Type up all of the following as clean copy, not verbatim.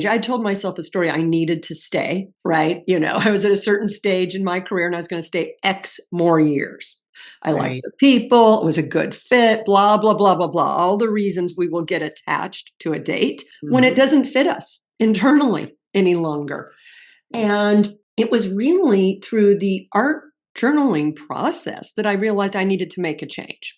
I told myself a story. I needed to stay, right? I was at a certain stage in my career and I was going to stay X more years. I liked Right. the people. It was a good fit, blah, blah, blah, blah, blah. All the reasons we will get attached to a date when it Mhm. doesn't fit us internally any longer. And it was really through the art journaling process that I realized I needed to make a change.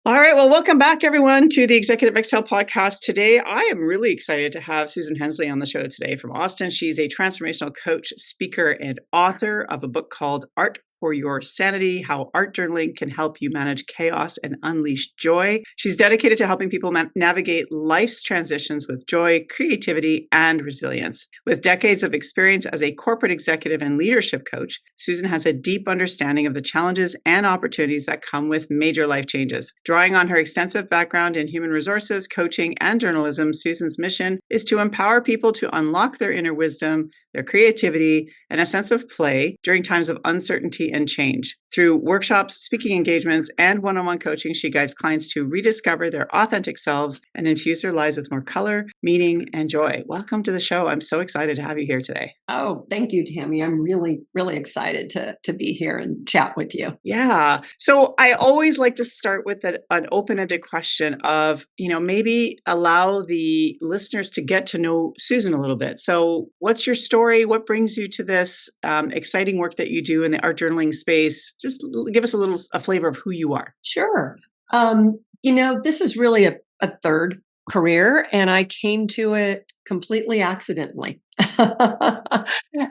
All right. Well, welcome back, everyone, to the Executive Exhale podcast. Today, I am really excited to have Susan Hensley on the show today from Austin. She's a transformational coach, speaker, and author of a book called Art for Your Sanity, How Art Journaling Can Help You Manage Chaos and Unleash Joy. She's dedicated to helping people navigate life's transitions with joy, creativity, and resilience. With decades of experience as a corporate executive and leadership coach, Susan has a deep understanding of the challenges and opportunities that come with major life changes. Drawing on her extensive background in human resources, coaching, and journalism, Susan's mission is to empower people to unlock their inner wisdom, their creativity, and a sense of play during times of uncertainty and change. Through workshops, speaking engagements, and one-on-one coaching, she guides clients to rediscover their authentic selves and infuse their lives with more color, meaning, and joy. Welcome to the show. I'm so excited to have you here today. Oh, thank you, Tammy. I'm really, really excited to be here and chat with you. Yeah. So I always like to start with an open-ended question of, maybe allow the listeners to get to know Susan a little bit. So what's your story? What brings you to this exciting work that you do in the art journaling space? Just give us a flavor of who you are. Sure. This is really a third career, and I came to it completely accidentally.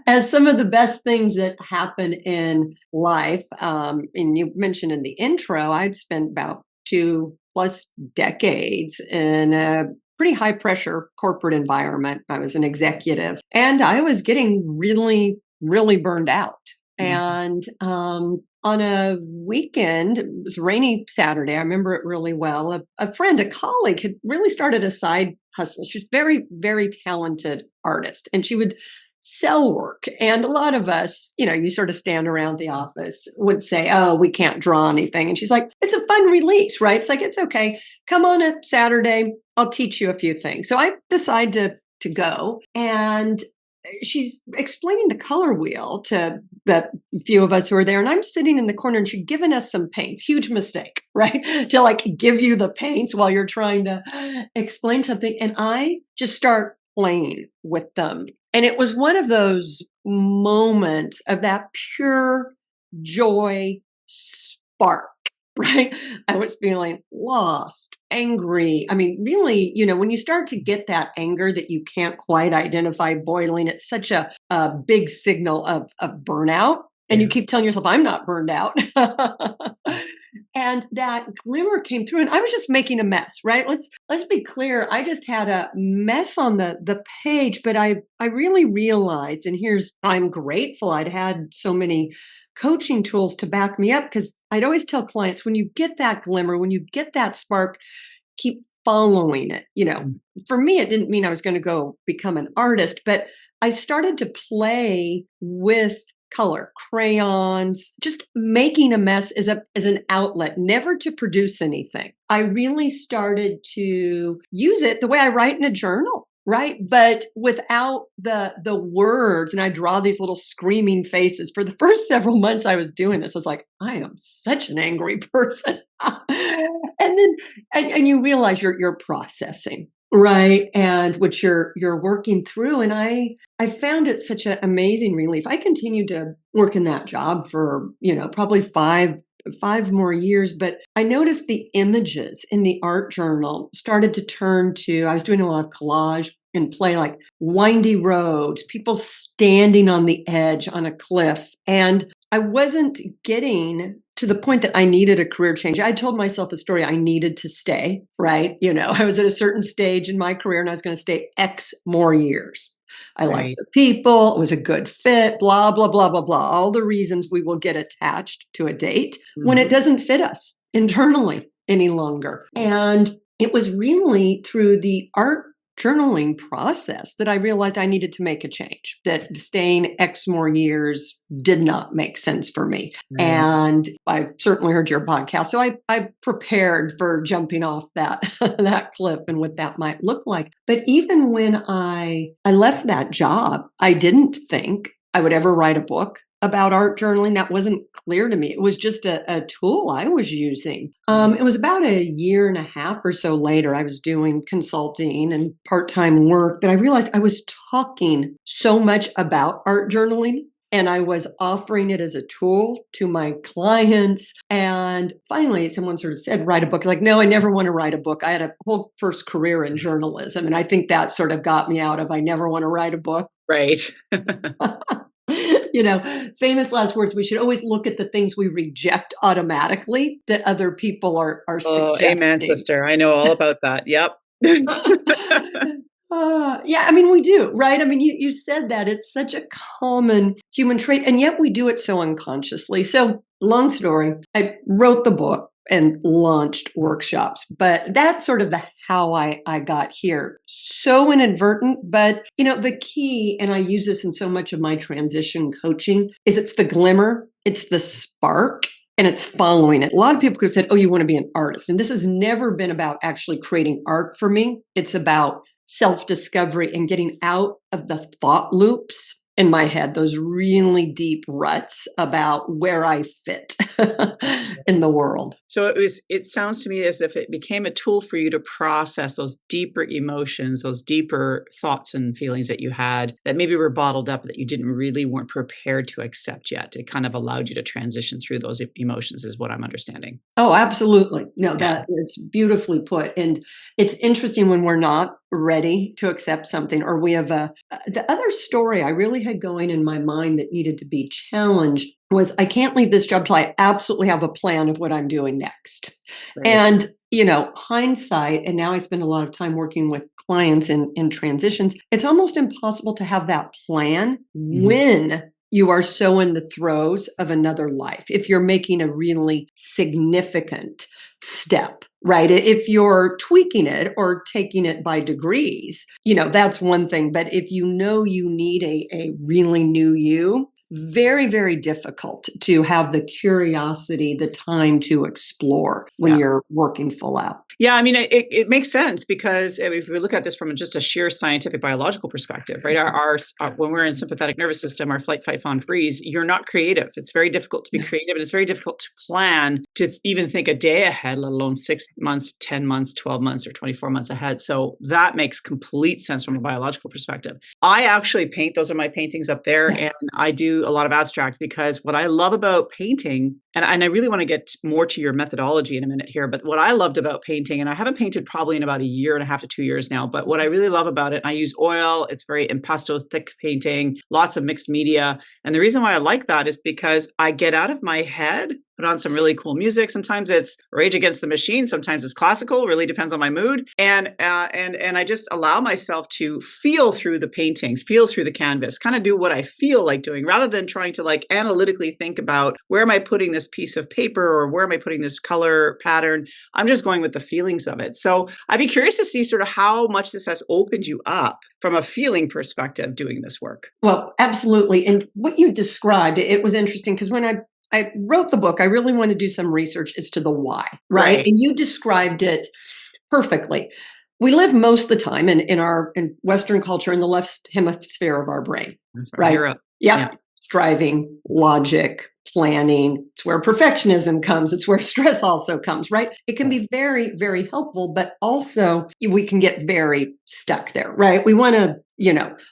As some of the best things that happen in life, and you mentioned in the intro, I'd spent about 2+ decades in a pretty high pressure corporate environment. I was an executive, and I was getting really, really burned out. And on a weekend, it was a rainy Saturday. I remember it really well. A friend, a colleague, had really started a side hustle. She's very, very talented artist, and she would sell work. And a lot of us, you sort of stand around the office, would say, "Oh, we can't draw anything." And she's like, "It's a fun release, right? It's like, it's okay. Come on a Saturday. I'll teach you a few things." So I decide to go, and she's explaining the color wheel to the few of us who are there. And I'm sitting in the corner, and she'd given us some paints. Huge mistake, right? To like give you the paints while you're trying to explain something. And I just start playing with them. And it was one of those moments of that pure joy spark. Right? I was feeling lost, angry. I mean, really, when you start to get that anger that you can't quite identify boiling, it's such a big signal of burnout. And you keep telling yourself, "I'm not burned out." And that glimmer came through, and I was just making a mess, right? Let's be clear. I just had a mess on the page, but I really realized, and I'm grateful I'd had so many coaching tools to back me up, because I'd always tell clients, when you get that glimmer, when you get that spark, keep following it. For me, it didn't mean I was going to go become an artist, but I started to play with color, crayons, just making a mess as an outlet, never to produce anything. I really started to use it the way I write in a journal. Right. But without the words, and I draw these little screaming faces. For the first several months I was doing this, I was like, I am such an angry person. And then, and you realize you're processing, right? And which you're working through. And I found it such an amazing relief. I continued to work in that job for, probably five more years, but I noticed the images in the art journal started to turn to, I was doing a lot of collage and play like windy roads, people standing on the edge on a cliff. And I wasn't getting to the point that I needed a career change. I told myself a story. I needed to stay, right? I was at a certain stage in my career and I was going to stay X more years. I liked the people. It was a good fit, blah, blah, blah, blah, blah. All the reasons we will get attached to a date when it doesn't fit us internally any longer. And it was really through the art journaling process that I realized I needed to make a change, that staying X more years did not make sense for me. Right. And I certainly heard your podcast. So I prepared for jumping off that, that cliff and what that might look like. But even when I left that job, I didn't think I would ever write a book about art journaling. That wasn't clear to me. It was just a tool I was using. It was about a year and a half or so later, I was doing consulting and part-time work that I realized I was talking so much about art journaling, and I was offering it as a tool to my clients. And finally, someone sort of said, write a book. Like, no, I never want to write a book. I had a whole first career in journalism. And I think that sort of got me out of, I never want to write a book. Right. Famous last words. We should always look at the things we reject automatically that other people are Oh, suggesting. amen, sister. I know all about that. Yep. Yeah, I mean, we do, right? I mean, you said that it's such a common human trait, and yet we do it so unconsciously. So, long story, I wrote the book and launched workshops, but that's sort of the how I got here. So inadvertent, but the key, and I use this in so much of my transition coaching, is it's the glimmer, it's the spark, and it's following it. A lot of people could have said, oh, you want to be an artist. And this has never been about actually creating art for me. It's about self-discovery and getting out of the thought loops in my head, those really deep ruts about where I fit in the world. So it sounds to me as if it became a tool for you to process those deeper emotions, those deeper thoughts and feelings that you had that maybe were bottled up that you weren't prepared to accept yet. It kind of allowed you to transition through those emotions is what I'm understanding. Oh, absolutely. No, that it's beautifully put. And it's interesting when we're not ready to accept something, or we have the other story I really had going in my mind that needed to be challenged was I can't leave this job till I absolutely have a plan of what I'm doing next. Right. And, hindsight, and now I spend a lot of time working with clients in transitions, it's almost impossible to have that plan when you are so in the throes of another life. If you're making a really significant step, right? If you're tweaking it or taking it by degrees, that's one thing. But if you need a really new you, very, very difficult to have the curiosity, the time to explore when you're working full out. Yeah, I mean, it makes sense because if we look at this from just a sheer scientific biological perspective, right? Our when we're in sympathetic nervous system, our flight, fight, fawn, freeze, you're not creative. It's very difficult to be creative, and it's very difficult to plan, to even think a day ahead, let alone 6 months, 10 months, 12 months, or 24 months ahead. So that makes complete sense from a biological perspective. I actually paint; those are my paintings up there, and I do a lot of abstract because what I love about painting, and I really want to get more to your methodology in a minute here, but what I loved about painting, and I haven't painted probably in about a year and a half to 2 years now, but what I really love about it, I use oil, it's very impasto, thick painting, lots of mixed media. And the reason why I like that is because I get out of my head, put on some really cool music. Sometimes it's Rage Against the Machine. Sometimes it's classical. Really depends on my mood. And I just allow myself to feel through the paintings, feel through the canvas, kind of do what I feel like doing, rather than trying to like analytically think about where am I putting this piece of paper or where am I putting this color pattern. I'm just going with the feelings of it. So I'd be curious to see sort of how much this has opened you up from a feeling perspective doing this work. Well, absolutely. And what you described, it was interesting because when I wrote the book, I really wanted to do some research as to the why, right? And you described it perfectly. We live most of the time in Western culture in the left hemisphere of our brain, right? Yeah. Striving, logic, planning. It's where perfectionism comes. It's where stress also comes, right? It can be very, very helpful, but also we can get very stuck there, right? We want to,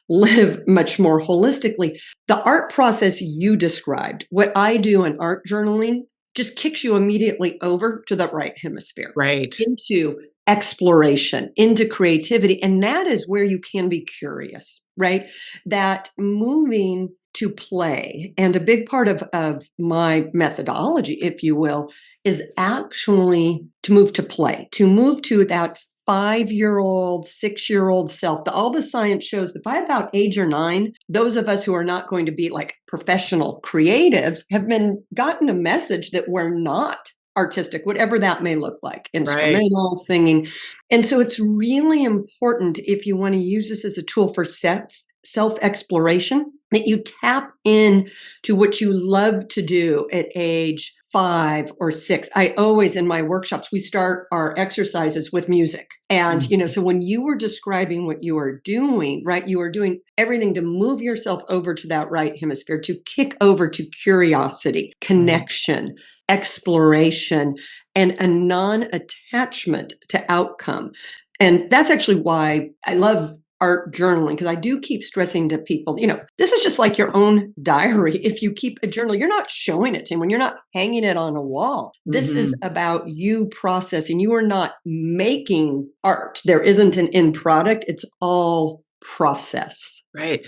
live much more holistically. The art process you described, what I do in art journaling, just kicks you immediately over to the right hemisphere, right? Into exploration, into creativity. And that is where you can be curious, right? That moving to play. And a big part of my methodology, if you will, is actually to move to play, to move to that 5-year-old, 6-year-old self. All the science shows that by about age or 9, those of us who are not going to be like professional creatives have gotten a message that we're not artistic, whatever that may look like, Right. instrumental, singing. And so it's really important if you want to use this as a tool for self-exploration, that you tap in to what you love to do at age 5 or 6. I always, in my workshops, we start our exercises with music. And, so when you were describing what you are doing, right, you are doing everything to move yourself over to that right hemisphere, to kick over to curiosity, connection, exploration, and a non-attachment to outcome. And that's actually why I love art journaling, because I do keep stressing to people, this is just like your own diary. If you keep a journal, you're not showing it to anyone. You're not hanging it on a wall. This is about you processing. You are not making art. There isn't an end product. It's all process. Right.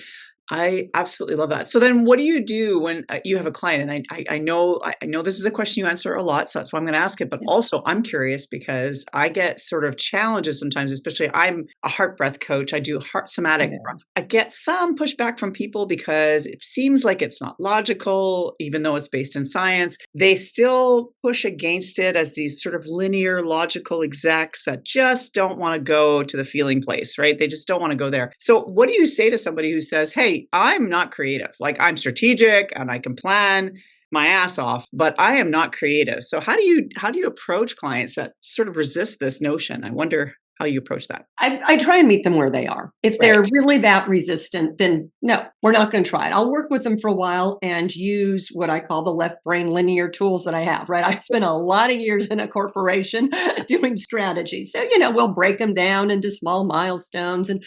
I absolutely love that. So then what do you do when you have a client? And I know this is a question you answer a lot, so that's why I'm going to ask it. But also I'm curious because I get sort of challenges sometimes, especially I'm a heart breath coach. I do heart somatic breath. I get some pushback from people because it seems like it's not logical, even though it's based in science. They still push against it as these sort of linear, logical execs that just don't want to go to the feeling place, right? They just don't want to go there. So what do you say to somebody who says, hey, I'm not creative. Like I'm strategic and I can plan my ass off, but I am not creative. So how do you approach clients that sort of resist this notion? I wonder how you approach that. I try and meet them where they are. If they're really that resistant, then no, we're not going to try it. I'll work with them for a while and use what I call the left brain linear tools that I have, right? I spent a lot of years in a corporation doing strategy. So, we'll break them down into small milestones, and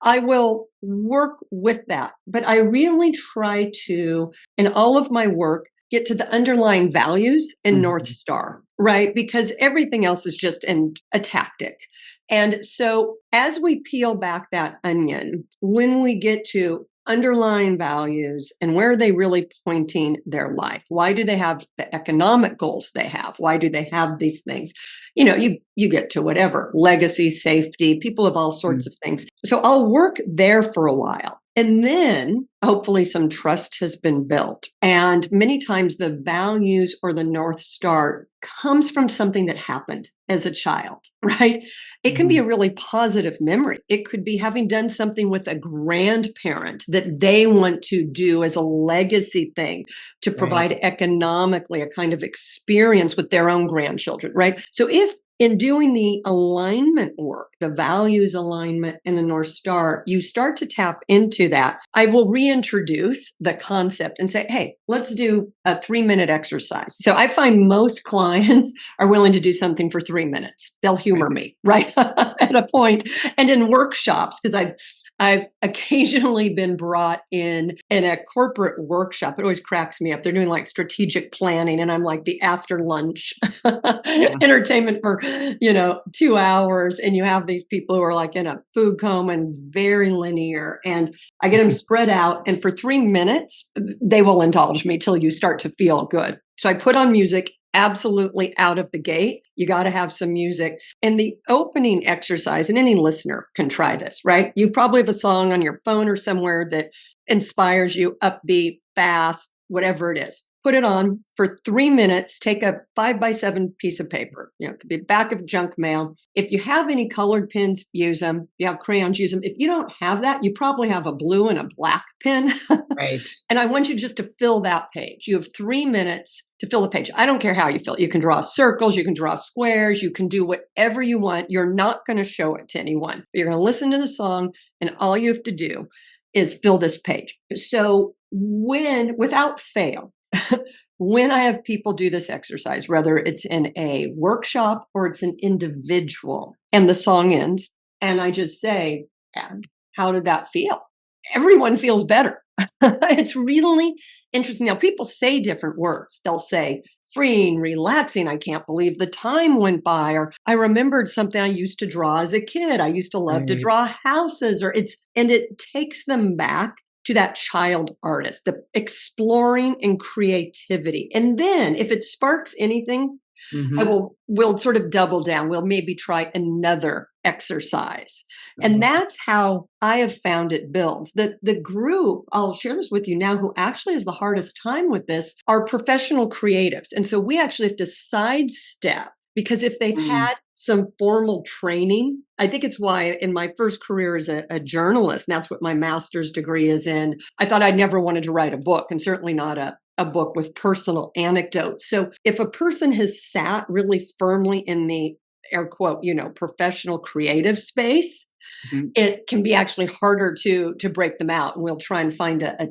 I will work with that. But I really try to, in all of my work, get to the underlying values in North Star, right? Because everything else is just a tactic. And so as we peel back that onion, when we get to underlying values and where are they really pointing their life? Why do they have the economic goals they have? Why do they have these things? You get to whatever, legacy, safety, people have all sorts of things. So I'll work there for a while. And then hopefully some trust has been built. And many times the values or the North Star comes from something that happened as a child, right? It can be a really positive memory. It could be having done something with a grandparent that they want to do as a legacy thing to provide economically a kind of experience with their own grandchildren, right? So if in doing the alignment work, the values alignment and the North Star, you start to tap into that. I will reintroduce the concept and say, hey, let's do a 3-minute exercise. So I find most clients are willing to do something for 3 minutes. They'll humor me, right? At a point. And in workshops, because I've occasionally been brought in a corporate workshop. It always cracks me up. They're doing like strategic planning, and I'm like the after lunch entertainment for 2 hours, and you have these people who are like in a food coma and very linear, and I get them spread out, and for 3 minutes they will indulge me till you start to feel good. So I put on music. Absolutely out of the gate, you got to have some music. And the opening exercise, and any listener can try this, right? You probably have a song on your phone or somewhere that inspires you, upbeat, fast, whatever it is. Put it on for 3 minutes. Take a 5x7 piece of paper. It could be back of junk mail. If you have any colored pens, use them. If you have crayons, use them. If you don't have that, you probably have a blue and a black pen. Right. And I want you just to fill that page. You have 3 minutes to fill the page. I don't care how you fill it. You can draw circles. You can draw squares. You can do whatever you want. You're not going to show it to anyone. You're going to listen to the song, and all you have to do is fill this page. So without fail, when I have people do this exercise, whether it's in a workshop or it's an individual, and the song ends, and I just say, how did that feel? Everyone feels better. It's really interesting. Now, people say different words. They'll say, freeing, relaxing. I can't believe the time went by. Or I remembered something I used to draw as a kid. I used to love to draw houses. And it takes them back to that child artist, the exploring and creativity. And then if it sparks anything, Mm-hmm. We'll sort of double down. We'll maybe try another exercise. I And love that. that's how I have found it builds. The group, I'll share this with you now, who actually has the hardest time with this are professional creatives. And so we actually have to sidestep because if they've Mm. had some formal training, I think it's why in my first career as a journalist, and that's what my master's degree is in, I thought I'd never wanted to write a book, and certainly not a book with personal anecdotes. So if a person has sat really firmly in the air quote, professional creative space, Mhm. it can be actually harder to break them out. And we'll try and find a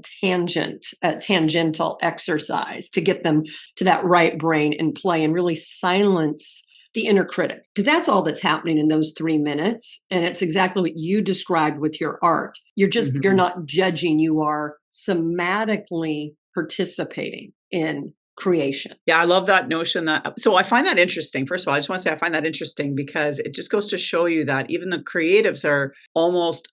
tangential exercise to get them to that right brain and play and really silence the inner critic, because that's all that's happening in those 3 minutes. And it's exactly what you described with your art. You're Mhm. not judging, you are somatically participating in creation. Yeah, I love that notion that so I find that interesting. First of all, I just want to say I find that interesting because it just goes to show you that even the creatives are almost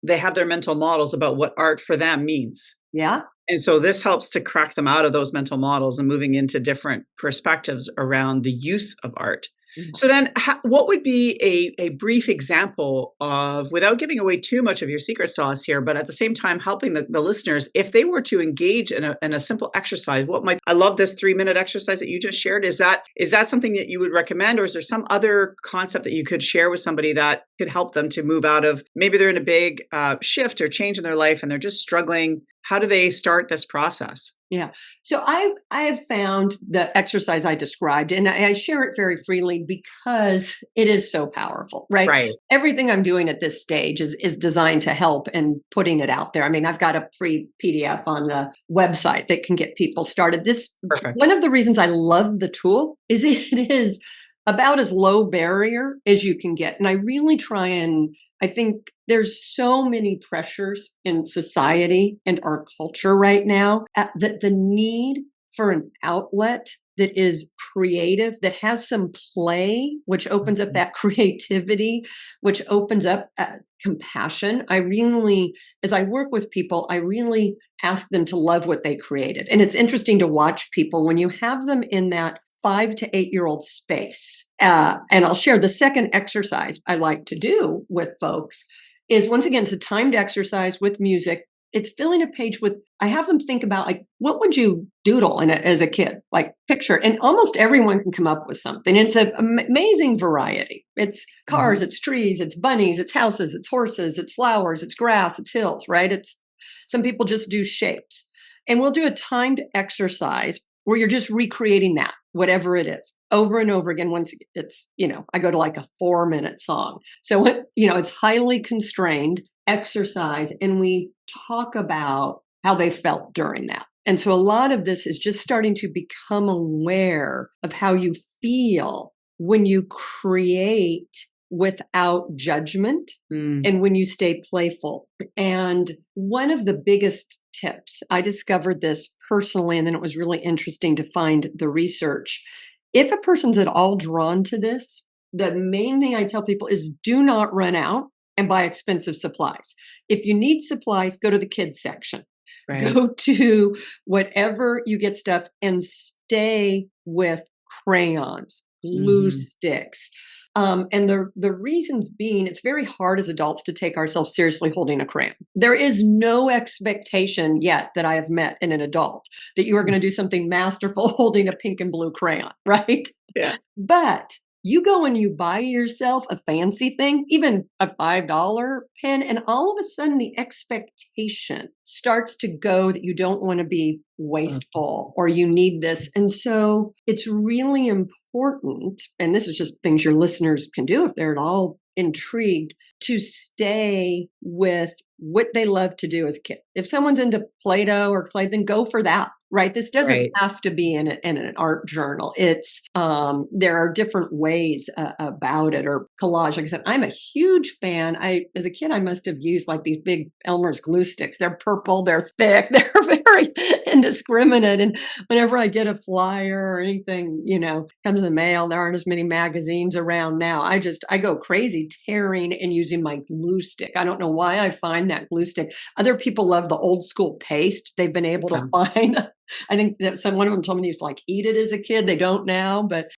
they have their mental models about what art for them means. Yeah. And so this helps to crack them out of those mental models and moving into different perspectives around the use of art. So then what would be a brief example of, without giving away too much of your secret sauce here, but at the same time helping the listeners, if they were to engage in a simple exercise, what might, I love this 3-minute exercise that you just shared. Is that something that you would recommend, or is there some other concept that you could share with somebody that could help them to move out of, maybe they're in a big shift or change in their life and they're just struggling? How do they start this process? Yeah. So I have found the exercise I described, and I share it very freely because it is so powerful, right? Right. Everything I'm doing at this stage is designed to help and putting it out there. I mean, I've got a free PDF on the website that can get people started. This Perfect. one of the reasons I love the tool is it is about as low barrier as you can get. And I really try and I think there's so many pressures in society and our culture right now that the need for an outlet that is creative, that has some play, which opens up Mhm. that creativity, which opens up compassion. I really, as I work with people, I really ask them to love what they created. And it's interesting to watch people when you have them in that 5 to 8 year old space. And I'll share the second exercise I like to do with folks is, once again, it's a timed exercise with music. It's filling a page with, I have them think about, like, what would you doodle as a kid? Like, picture. And almost everyone can come up with something. It's an amazing variety. It's cars, Mhm. it's trees, it's bunnies, it's houses, it's horses, it's flowers, it's grass, it's hills, right? It's some people just do shapes. And we'll do a timed exercise where you're just recreating that, whatever it is, over and over again. Once it's, I go to like a 4-minute song. So, it's highly constrained exercise. And we talk about how they felt during that. And so a lot of this is just starting to become aware of how you feel when you create without judgment Mm. and when you stay playful. And one of the biggest tips, I discovered this personally, and then it was really interesting to find the research. If a person's at all drawn to this, the main thing I tell people is do not run out and buy expensive supplies. If you need supplies, go to the kids section. Right. Go to whatever you get stuff and stay with crayons, glue Mhm. sticks. And the reasons being, it's very hard as adults to take ourselves seriously holding a crayon. There is no expectation yet that I have met in an adult that you are going to do something masterful holding a pink and blue crayon, right? Yeah. But you go and you buy yourself a fancy thing, even a $5 pen, and all of a sudden the expectation starts to go that you don't want to be Mhm. wasteful or you need this. And so it's really important, and this is just things your listeners can do if they're at all intrigued, to stay with what they love to do as a kid. If someone's into Play-Doh or clay, then go for that. Right. This doesn't Right. have to be in an art journal. It's there are different ways about it, or collage. Like I said, I'm a huge fan. As a kid, I must have used like these big Elmer's glue sticks. They're purple, they're thick, they're very indiscriminate. And whenever I get a flyer or anything, comes in the mail, there aren't as many magazines around now. I go crazy tearing and using my glue stick. I don't know why I find that glue stick. Other people love the old school paste they've been able to Yeah. find. I think that one of them told me they used to like eat it as a kid. They don't now, but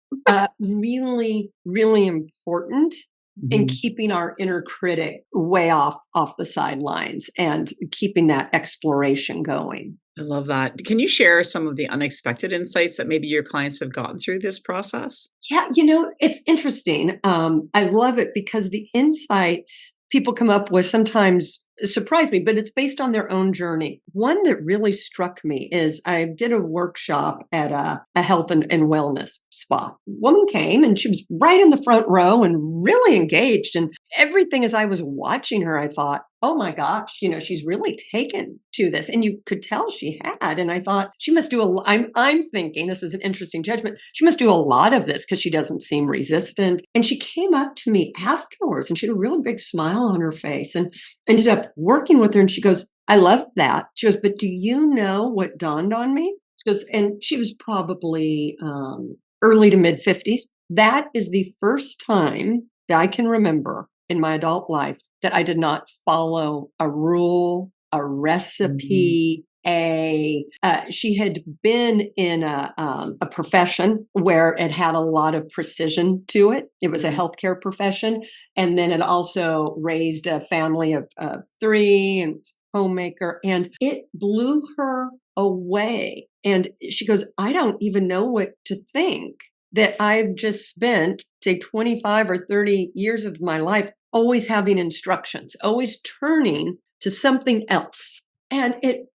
really, really important in Mhm. keeping our inner critic way off the sidelines and keeping that exploration going. I love that. Can you share some of the unexpected insights that maybe your clients have gotten through this process? Yeah, it's interesting. I love it because the insights people come up with sometimes surprise me, but it's based on their own journey. One that really struck me is I did a workshop at a health and wellness spa. Woman came and she was right in the front row and really engaged. And everything as I was watching her, I thought, oh my gosh, she's really taken to this. And you could tell she had. And I thought she must do I'm thinking this is an interesting judgment. She must do a lot of this because she doesn't seem resistant. And she came up to me afterwards and she had a really big smile on her face and ended up working with her. And she goes, I love that. She goes, but do you know what dawned on me? She goes, and she was probably early to mid 50s. That is the first time that I can remember in my adult life that I did not follow a rule, a Mhm. recipe, she had been in a profession where it had a lot of precision to it. It was a Mhm. healthcare profession, and then it also raised a family of three and homemaker, and it blew her away. And she goes, I don't even know what to think that I've just spent, say, 25 or 30 years of my life always having instructions, always turning to something else. And it,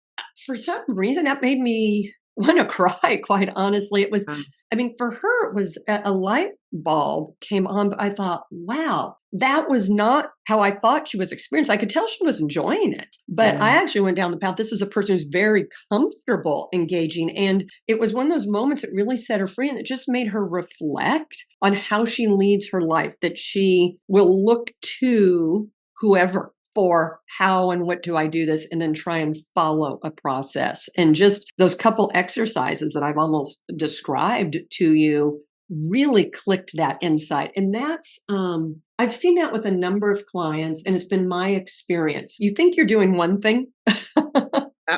for some reason, that made me want to cry, quite honestly. It was, Yeah. I mean, for her, it was a light bulb came on, but I thought, wow, that was not how I thought she was experiencing. I could tell she was enjoying it, but Yeah. I actually went down the path. This is a person who's very comfortable engaging. And it was one of those moments that really set her free. And it just made her reflect on how she leads her life, that she will look to whoever for how and what do I do this, and then try and follow a process. And just those couple exercises that I've almost described to you really clicked that insight. And that's, I've seen that with a number of clients, and it's been my experience. You think you're doing one thing, Yeah.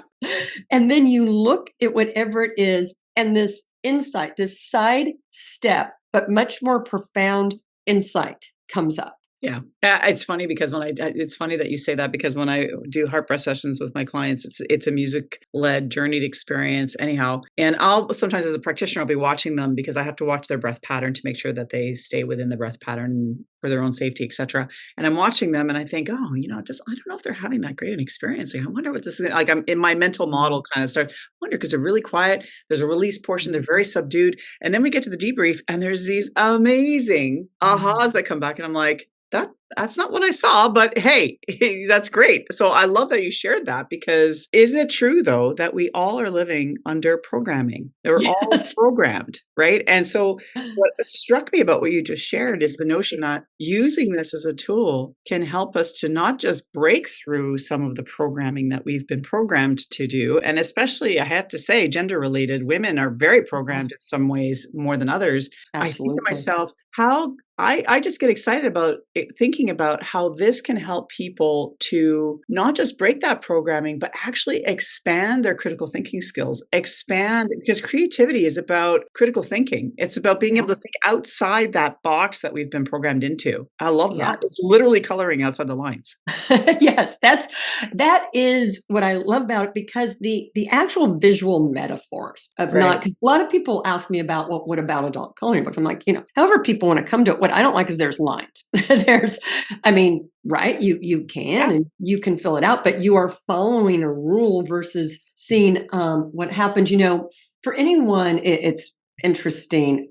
and then you look at whatever it is, and this insight, this side step, but much more profound insight comes up. Yeah. It's funny because it's funny that you say that because when I do heart breath sessions with my clients, it's a music-led journeyed experience anyhow. And I'll sometimes as a practitioner, I'll be watching them because I have to watch their breath pattern to make sure that they stay within the breath pattern for their own safety, et cetera. And I'm watching them and I think, oh, just I don't know if they're having that great an experience. Like, I wonder what this is like. I'm in my mental model kind of start wonder because they're really quiet. There's a release portion. They're very subdued. And then we get to the debrief and there's these amazing ahas that come back. And I'm like, that's not what I saw, but hey, that's great. So I love that you shared that because isn't it true though that we all are living under programming? They're all Yes. programmed, right? And so what struck me about what you just shared is the notion that using this as a tool can help us to not just break through some of the programming that we've been programmed to do. And especially, I have to say, gender related, women are very Yeah, programmed in some ways more than others. I think to absolutely. myself, how I just get excited about thinking about how this can help people to not just break that programming, but actually expand their critical thinking skills, expand because creativity is about critical thinking. It's about being able Yeah. to think outside that box that we've been programmed into. I love Yeah. that. It's literally coloring outside the lines. Yes, that is what I love about it because the actual visual metaphors of not Right. because a lot of people ask me about what about adult coloring books. I'm like, however people want to come to it. What I don't like is there's lines. there's, I mean, right? You can Yeah. and you can fill it out, but you are following a rule versus seeing what happens. For anyone, it's interesting.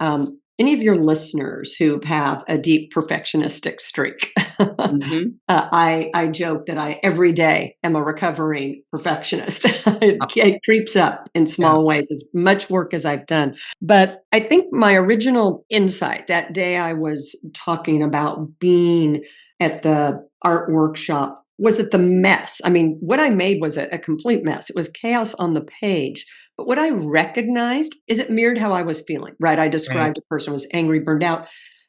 Any of your listeners who have a deep perfectionistic streak. Hmm. I joke that I every day am a recovering perfectionist. it creeps up in Yeah. small ways, as much work as I've done. But I think my original insight that day I was talking about being at the art workshop was that the mess. I mean, what I made was a complete mess. It was chaos on the page. But what I recognized is it mirrored how I was feeling, right? I Right. described a person who was angry, burned out.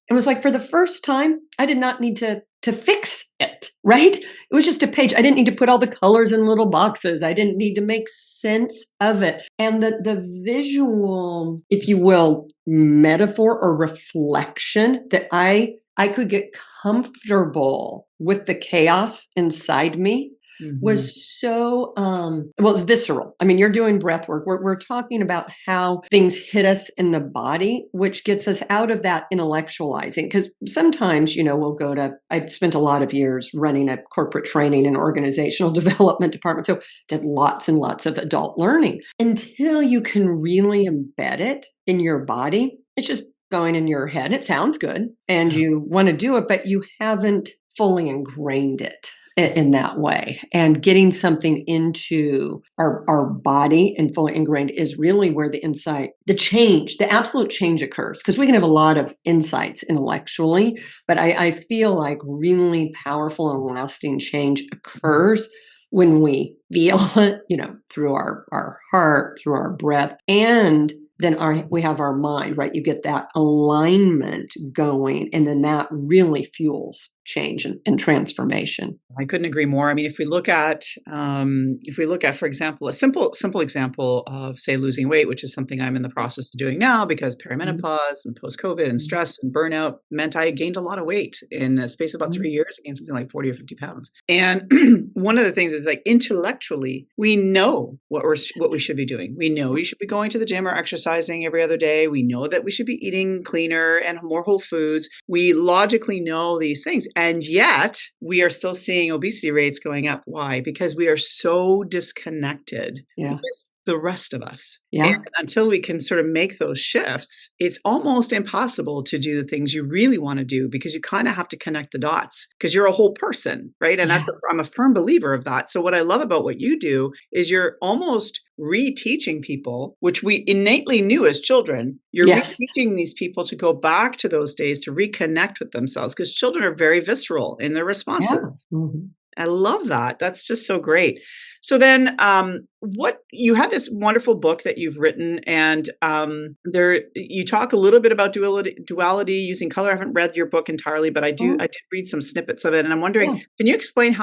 It was like for the first time, I did not need to fix it. right? It was just a page. I didn't need to put all the colors in little boxes. I didn't need to make sense of it. And the visual, if you will, metaphor or reflection that I could get comfortable with the chaos inside me Mhm. was so well, it's visceral. I mean, you're doing breath work. We're talking about how things hit us in the body, which gets us out of that intellectualizing. Because sometimes, we'll go to, I spent a lot of years running a corporate training and organizational development department. So did lots and lots of adult learning until you can really embed it in your body. It's just going in your head. It sounds good and Yeah. you want to do it, but you haven't fully ingrained it in that way. And getting something into our body and fully ingrained is really where the insight, the change, the absolute change occurs. Because we can have a lot of insights intellectually, but I feel like really powerful and lasting change occurs when we feel it, through our heart, through our breath, and then we have our mind, right? You get that alignment going, and then that really fuels change and transformation. I couldn't agree more. I mean, if we look at, for example, a simple example of, say, losing weight, which is something I'm in the process of doing now because Mhm. perimenopause and post-COVID and stress and burnout meant I gained a lot of weight in a space of about Mhm. 3 years. I gained something like 40 or 50 pounds. And one of the things is, like, intellectually, we know what we should be doing. We know we should be going to the gym or exercising every other day. We know that we should be eating cleaner and more whole foods. We logically know these things, and yet we are still seeing obesity rates going up. Why? Because we are so disconnected Yeah. with the rest of us. And Yeah. until we can sort of make those shifts, it's almost impossible to do the things you really want to do, because you kind of have to connect the dots because you're a whole person, right? And Yeah. I'm a firm believer of that. So what I love about what you do is you're almost reteaching people, which we innately knew as children. You're Yes. reteaching these people to go back to those days to reconnect with themselves, because children are very visceral in their Yeah. responses. Mhm. I love that. That's just so great. So then, what you have this wonderful book that you've written, and there you talk a little bit about duality using color. I haven't read your book entirely, but I Mhm. did read some snippets of it, and I'm wondering, Yeah. can you explain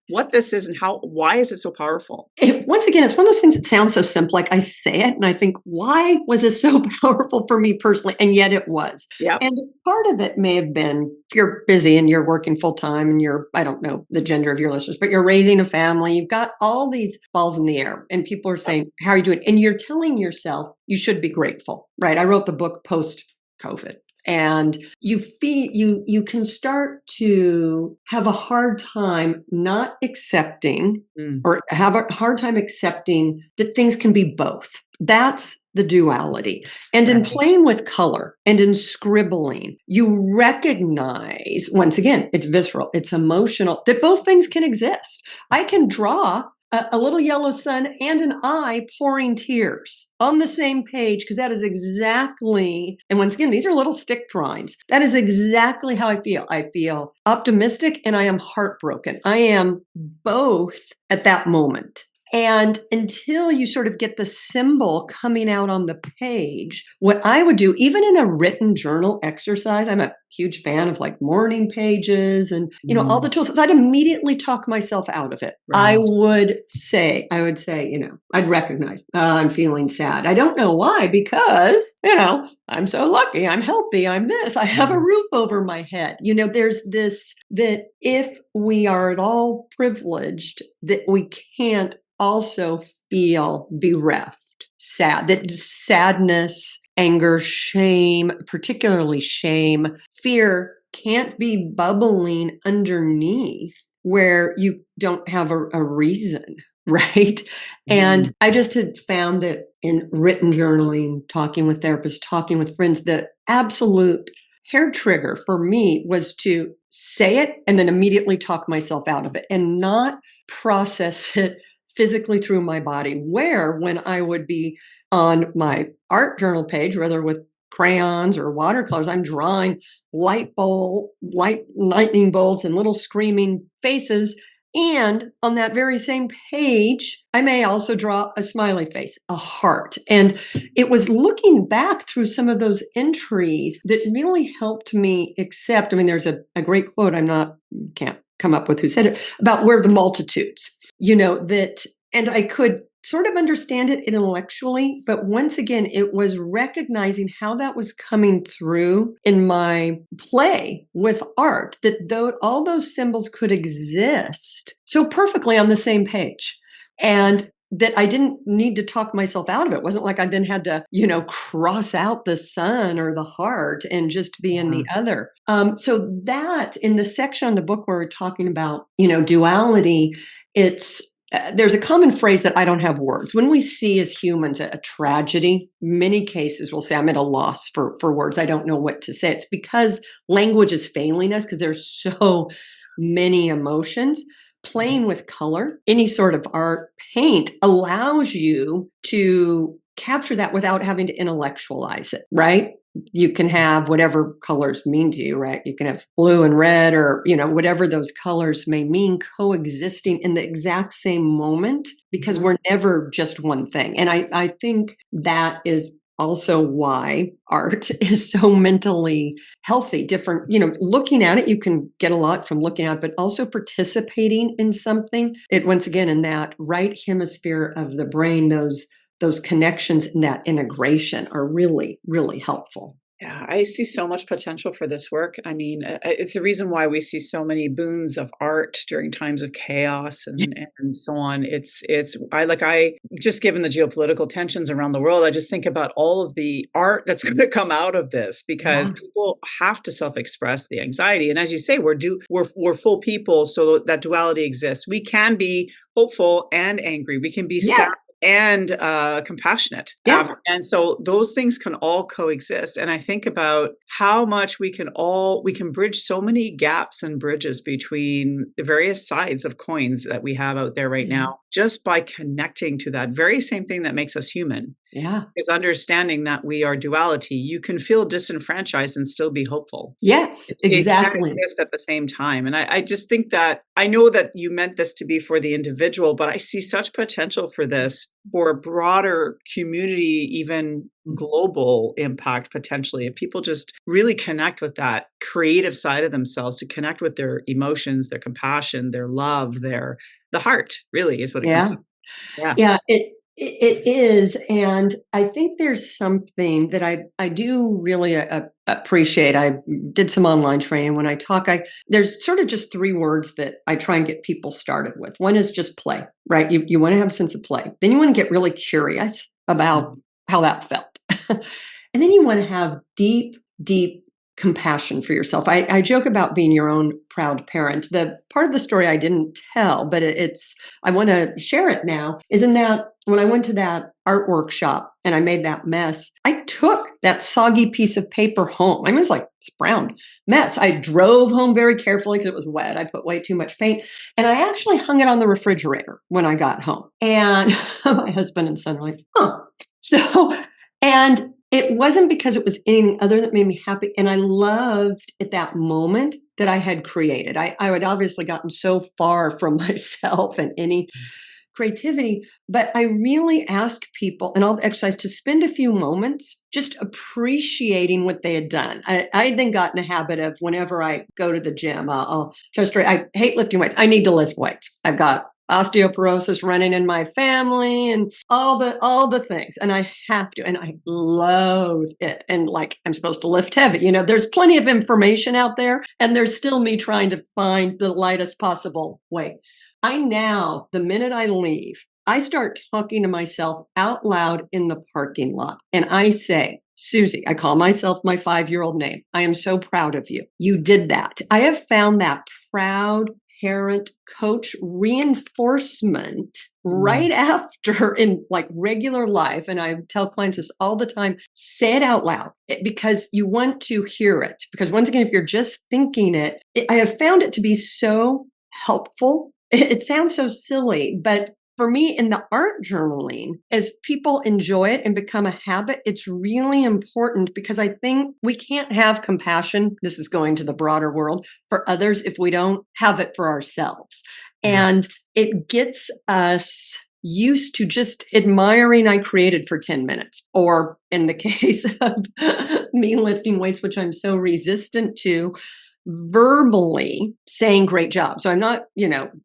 what this is and why is it so powerful? Once again, it's one of those things that sounds so simple. Like I say it and I think, why was this so powerful for me personally? And yet it was. Yep. And part of it may have been if you're busy and you're working full time and I don't know the gender of your listeners, but you're raising a family, you've got all these balls in the air and people are saying, how are you doing? And you're telling yourself you should be grateful, right? I wrote the book post COVID. And you can start to have a hard time not accepting Mm, or have a hard time accepting that things can be both. That's the duality. And in right. playing with color and in scribbling, you recognize, once again, it's visceral, it's emotional, that both things can exist. I can draw a little yellow sun and an eye pouring tears on the same page because that is exactly, and once again, these are little stick drawings. That is exactly how I feel. I feel optimistic and I am heartbroken. I am both at that moment. And until you sort of get the symbol coming out on the page, what I would do, even in a written journal exercise, I'm a huge fan of like morning pages and, all the Mm, tools. So I'd immediately talk myself out of it. I right. would say, I'd recognize I'm feeling sad. I don't know why, because, I'm so lucky. I'm healthy. I'm this. I have a Mm, roof over my head. There's this that if we are at all privileged, that we can't also feel bereft, sad, that sadness, anger, shame, particularly shame, fear can't be bubbling underneath where you don't have a reason, right? mm, And I just had found that in written journaling, talking with therapists, talking with friends, the absolute hair trigger for me was to say it and then immediately talk myself out of it and not process it physically through my body. Where when I would be on my art journal page, whether with crayons or watercolors, I'm drawing light lightning bolts and little screaming faces. And on that very same page, I may also draw a smiley face, a heart. And it was looking back through some of those entries that really helped me accept. I mean, there's a great quote. Can't come up with who said it, about where the multitudes, that, and I could sort of understand it intellectually, but once again, it was recognizing how that was coming through in my play with art, that all those symbols could exist so perfectly on the same page. And that I didn't need to talk myself out of it. It wasn't like I then had to, cross out the sun or the heart and just be in the other. So that in the section on the book where we're talking about, duality, there's a common phrase that I don't have words. When we see as humans a tragedy, many cases we'll say, I'm at a loss for words. I don't know what to say. It's because language is failing us because there's so many emotions. Playing with color, any sort of art, paint allows you to capture that without having to intellectualize it, right? You can have whatever colors mean to you, right? You can have blue and red or, whatever those colors may mean coexisting in the exact same moment because we're never just one thing. And I think that is also why art is so mentally healthy, different, looking at it, you can get a lot from looking at it, but also participating in something. It, once again, in that right hemisphere of the brain, those connections and that integration are really, really helpful. Yeah, I see so much potential for this work. I mean, it's the reason why we see so many boons of art during times of chaos and so on. I just given the geopolitical tensions around the world, I just think about all of the art that's going to come out of this because people have to self-express the anxiety. And as you say, we're full people, so that duality exists. We can be hopeful and angry. We can be sad and compassionate. And so those things can all coexist. And I think about how much we can bridge so many gaps and bridges between the various sides of coins that we have out there right now, just by connecting to that very same thing that makes us human. Is understanding that we are duality. You can feel disenfranchised and still be hopeful. Yes, exactly. It can exist at the same time. And I just think that I know that you meant this to be for the individual, but I see such potential for this for a broader community, even global impact potentially. If people just really connect with that creative side of themselves, to connect with their emotions, their compassion, their love, the heart really is what it comes to. Yeah, it is. And I think there's something that I do really appreciate. I did some online training. When I talk, there's sort of just 3 words that I try and get people started with. One is just play, right? You want to have a sense of play. Then you want to get really curious about how that felt. And then you want to have deep, deep compassion for yourself. I joke about being your own proud parent. The part of the story I didn't tell, but I want to share it now, is in that when I went to that art workshop and I made that mess, I took that soggy piece of paper home. I was like, it's brown mess. I drove home very carefully because it was wet. I put way too much paint. And I actually hung it on the refrigerator when I got home. And my husband and son were like, huh. And it wasn't because it was anything other that made me happy. And I loved at that moment that I had created. I had obviously gotten so far from myself and any creativity, but I really asked people and all the exercise to spend a few moments just appreciating what they had done. I then got in a habit of whenever I go to the gym, I'll just straight, I hate lifting weights. I need to lift weights. I've got osteoporosis running in my family and all the things. And I have to, and I loathe it. And like, I'm supposed to lift heavy. There's plenty of information out there and there's still me trying to find the lightest possible weight. The minute I leave, I start talking to myself out loud in the parking lot. And I say, Susie, I call myself my 5-year-old name. I am so proud of you. You did that. I have found that proud parent coach reinforcement right after in like regular life. And I tell clients this all the time, say it out loud because you want to hear it. Because once again, if you're just thinking I have found it to be so helpful. It sounds so silly, but for me in the art journaling, as people enjoy it and become a habit, it's really important because I think we can't have compassion. This is going to the broader world for others if we don't have it for ourselves. And it gets us used to just admiring I created for 10 minutes. Or in the case of me lifting weights, which I'm so resistant to, verbally saying great job. So I'm not,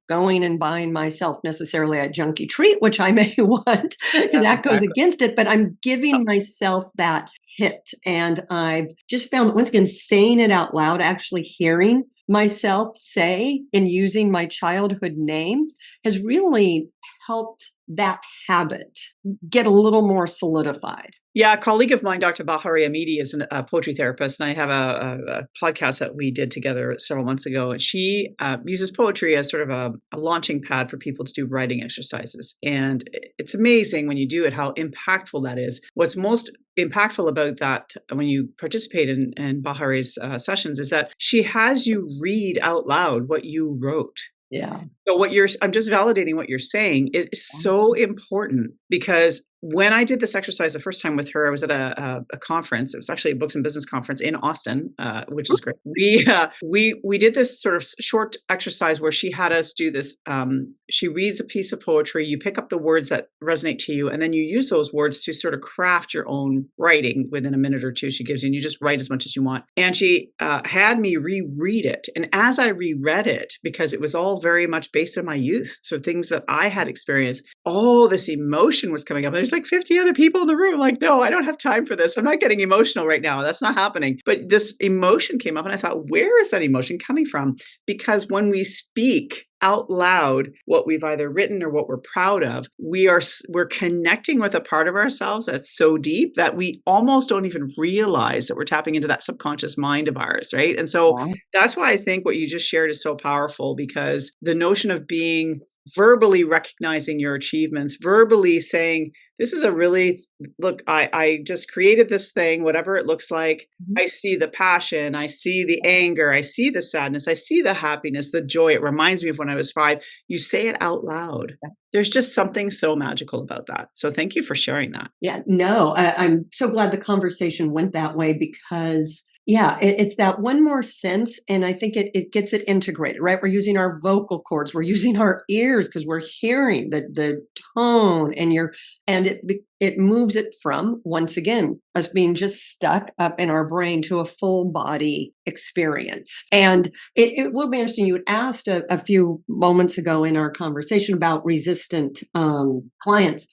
going and buying myself necessarily a junky treat, which I may want because Yeah, that goes exactly. against it, but I'm giving myself that hit. And I've just found, once again, saying it out loud, actually hearing myself say and using my childhood name has really helped that habit get a little more solidified. Yeah, a colleague of mine, Dr. Bahari Amidi, is a poetry therapist, and I have a podcast that we did together several months ago. And she uses poetry as sort of a launching pad for people to do writing exercises. And it's amazing when you do it how impactful that is. What's most impactful about that when you participate in Bahari's sessions is that she has you read out loud what you wrote. Yeah. So I'm just validating what you're saying. It's so important because when I did this exercise the first time with her, I was at a conference. It was actually a books and business conference in Austin, which is great. We did this sort of short exercise where she had us do this. She reads a piece of poetry. You pick up the words that resonate to you, and then you use those words to sort of craft your own writing within a minute or two. She gives you, and you just write as much as you want. And she had me reread it, and as I reread it, because it was all very much based on my youth, so things that I had experienced, all this emotion was coming up. There's like 50 other people in the room. Like, no, I don't have time for this. I'm not getting emotional right now. That's not happening. But this emotion came up and I thought, where is that emotion coming from? Because when we speak out loud what we've either written or what we're proud of, we're connecting with a part of ourselves that's so deep that we almost don't even realize that we're tapping into that subconscious mind of ours, right? And so Wow. that's why I think what you just shared is so powerful, because the notion of being verbally recognizing your achievements, verbally saying, this is a really, look, I just created this thing, whatever it looks like. I see the passion, I see the anger, I see the sadness, I see the happiness, the joy. It reminds me of when I was 5. You say it out loud. There's just something so magical about that. So thank you for sharing that. Yeah, no, I'm so glad the conversation went that way because, yeah, it's that one more sense. And I think it gets it integrated, right? We're using our vocal cords, we're using our ears because we're hearing the tone and it moves it from, once again, us being just stuck up in our brain to a full body experience. And it will be interesting. You had asked a few moments ago in our conversation about resistant clients.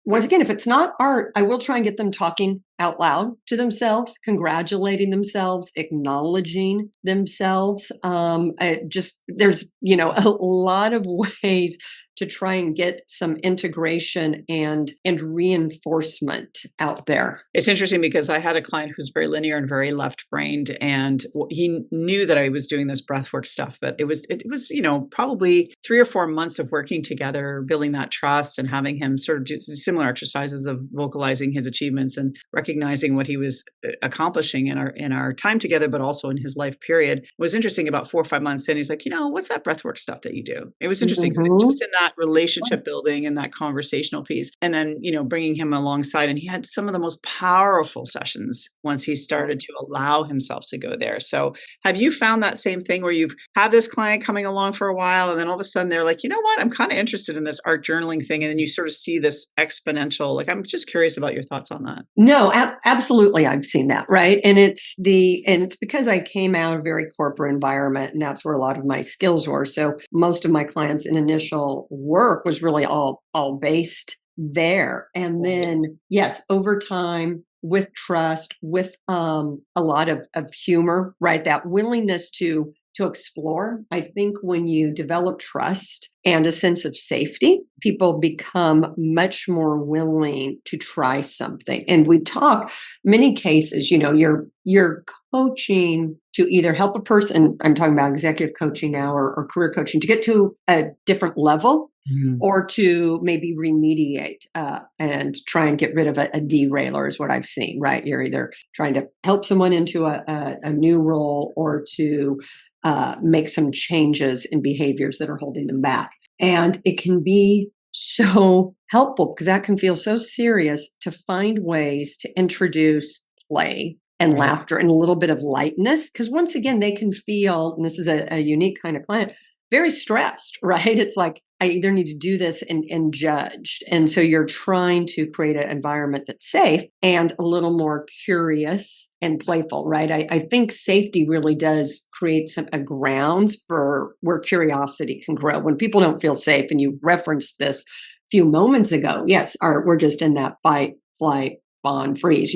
Once again, if it's not art, I will try and get them talking out loud to themselves, congratulating themselves, acknowledging themselves. There's, a lot of ways to try and get some integration and reinforcement out there. It's interesting because I had a client who's very linear and very left-brained, and he knew that I was doing this breathwork stuff, but it was probably 3 or 4 months of working together, building that trust, and having him sort of do similar exercises of vocalizing his achievements and recognizing what he was accomplishing in our time together, but also in his life period. It was interesting. About 4 or 5 months in, he's like, what's that breathwork stuff that you do? It was interesting because just in that relationship building and that conversational piece, and then bringing him alongside, and he had some of the most powerful sessions once he started to allow himself to go there. So have you found that same thing where you've had this client coming along for a while, and then all of a sudden they're like, you know what, I'm kind of interested in this art journaling thing, and then you sort of see this exponential, like, I'm just curious about your thoughts on that. No, absolutely. I've seen that. Right. And it's because I came out of a very corporate environment and that's where a lot of my skills were. So most of my clients in initial work was really all based there. And then, yes, over time, with trust, with a lot of humor, right? That willingness to explore. I think when you develop trust and a sense of safety, people become much more willing to try something. And we talk many cases, you're coaching to either help a person, I'm talking about executive coaching now or career coaching, to get to a different level, or to maybe remediate and try and get rid of a derailer is what I've seen, right? You're either trying to help someone into a new role or to make some changes in behaviors that are holding them back. And it can be so helpful because that can feel so serious to find ways to introduce play and laughter and a little bit of lightness. Because once again, they can feel, and this is a unique kind of client, very stressed, right? It's like, I either need to do this and judged. And so you're trying to create an environment that's safe and a little more curious and playful, right? I think safety really does create a grounds for where curiosity can grow. When people don't feel safe, and you referenced this a few moments ago, yes, we're just in that fight, flight, fawn, freeze.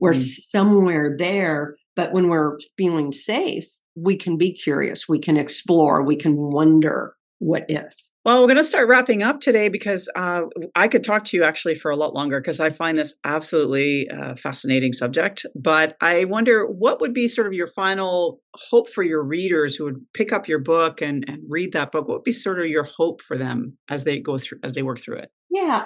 We're somewhere there. But when we're feeling safe, we can be curious, we can explore, we can wonder what if. Well, we're going to start wrapping up today because I could talk to you actually for a lot longer because I find this absolutely fascinating subject. But I wonder what would be sort of your final hope for your readers who would pick up your book and read that book. What would be sort of your hope for them as they work through it? Yeah,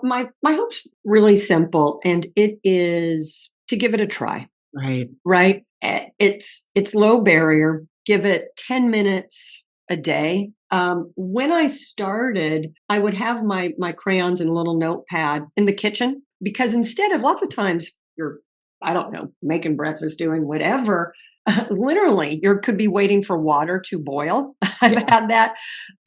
my hope's really simple, and it is to give it a try. Right. Right? It's low barrier. Give it 10 minutes a day. When I started, I would have my crayons and a little notepad in the kitchen, because instead of, lots of times you're, I don't know, making breakfast, doing whatever, literally you could be waiting for water to boil. I've had that.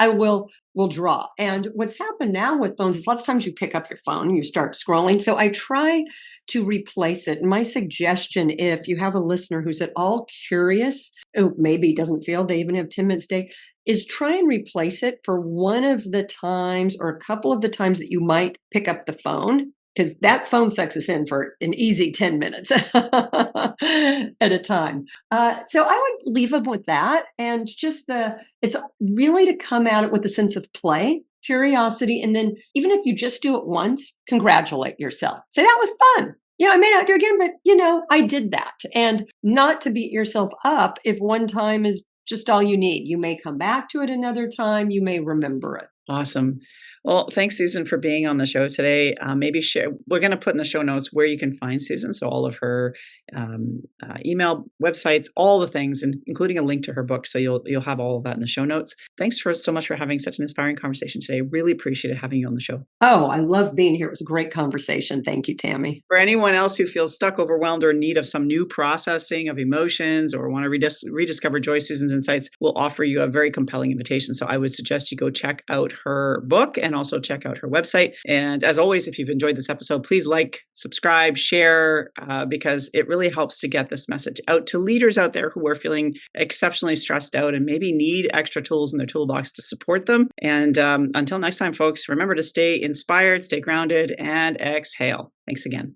I will draw. And what's happened now with phones is lots of times you pick up your phone, you start scrolling. So I try to replace it. And my suggestion, if you have a listener who's at all curious, maybe doesn't feel they even have 10 minutes a day, is try and replace it for one of the times or a couple of the times that you might pick up the phone, because that phone sucks us in for an easy 10 minutes at a time. So I would leave them with that. And just it's really to come at it with a sense of play, curiosity. And then even if you just do it once, congratulate yourself. Say, that was fun. I may not do it again, but I did that. And not to beat yourself up if one time is just all you need. You may come back to it another time. You may remember it. Awesome. Well, thanks, Susan, for being on the show today. Maybe share. We're going to put in the show notes where you can find Susan, so all of her email, websites, all the things, and including a link to her book. So you'll have all of that in the show notes. Thanks so much for having such an inspiring conversation today. Really appreciated having you on the show. Oh, I love being here. It was a great conversation. Thank you, Tammy. For anyone else who feels stuck, overwhelmed, or in need of some new processing of emotions, or want to rediscover joy, Susan's insights will offer you a very compelling invitation. So I would suggest you go check out her book and also check out her website. And as always, if you've enjoyed this episode, please like, subscribe, share, because it really helps to get this message out to leaders out there who are feeling exceptionally stressed out and maybe need extra tools in their toolbox to support them. And until next time, folks, remember to stay inspired, stay grounded, and exhale. Thanks again.